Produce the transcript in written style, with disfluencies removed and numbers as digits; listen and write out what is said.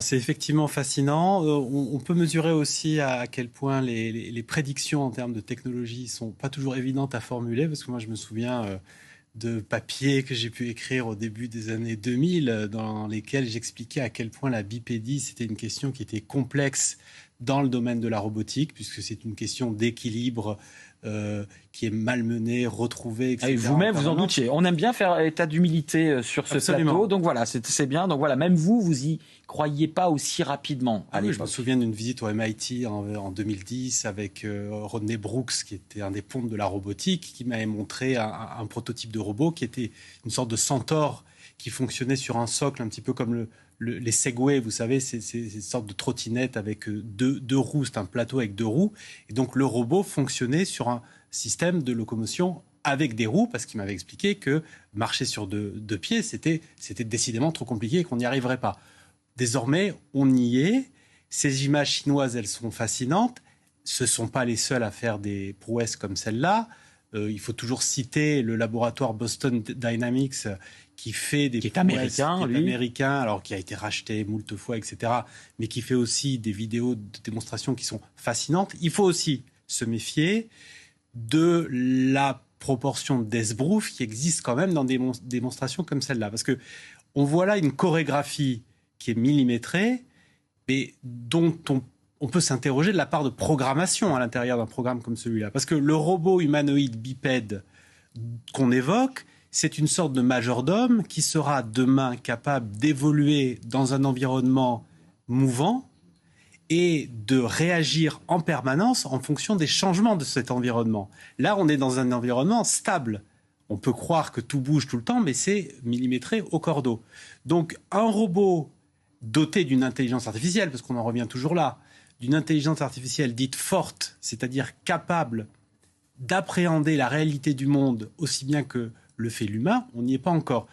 C'est effectivement fascinant. On peut mesurer aussi à quel point les prédictions en termes de technologie sont pas toujours évidentes à formuler, parce que moi je me souviens de papiers que j'ai pu écrire au début des années 2000, dans lesquels j'expliquais à quel point la bipédie, c'était une question qui était complexe dans le domaine de la robotique, puisque c'est une question d'équilibre qui est malmenée, retrouvée, Ah, et etc. en vous-même, vous en permanence. doutiez. On aime bien faire état d'humilité sur ce Absolument. plateau. Donc voilà, c'est bien. Donc voilà, même vous, vous y croyiez pas aussi rapidement à Ah oui, je me l'époque. souviens d'une visite au MIT en 2010 avec Rodney Brooks, qui était un des pontes de la robotique, qui m'avait montré un prototype de robot qui était une sorte de centaure qui fonctionnait sur un socle, un petit peu comme les Segway, vous savez, c'est une sorte de trottinette avec deux roues, c'est un plateau avec deux roues. Et donc le robot fonctionnait sur un système de locomotion avec des roues, parce qu'il m'avait expliqué que marcher sur deux pieds, c'était décidément trop compliqué et qu'on n'y arriverait pas. Désormais, on y est. Ces images chinoises, elles sont fascinantes. Ce ne sont pas les seuls à faire des prouesses comme celle-là. Il faut toujours citer le laboratoire Boston Dynamics qui fait des Qui est prouesses, américain, qui est lui. américain, alors qui a été racheté moult fois, etc., mais qui fait aussi des vidéos de démonstration qui sont fascinantes. Il faut aussi se méfier de la proportion d'esbrouf qui existe quand même dans des démonstrations comme celle-là. Parce que on voit là une chorégraphie qui est millimétrée, mais dont on peut s'interroger de la part de programmation à l'intérieur d'un programme comme celui-là. Parce que le robot humanoïde bipède qu'on évoque, c'est une sorte de majordome qui sera demain capable d'évoluer dans un environnement mouvant et de réagir en permanence en fonction des changements de cet environnement. Là, on est dans un environnement stable. On peut croire que tout bouge tout le temps, mais c'est millimétré au cordeau. Donc, un robot doté d'une intelligence artificielle, parce qu'on en revient toujours là, d'une intelligence artificielle dite forte, c'est-à-dire capable d'appréhender la réalité du monde aussi bien que le fait l'humain, on n'y est pas encore.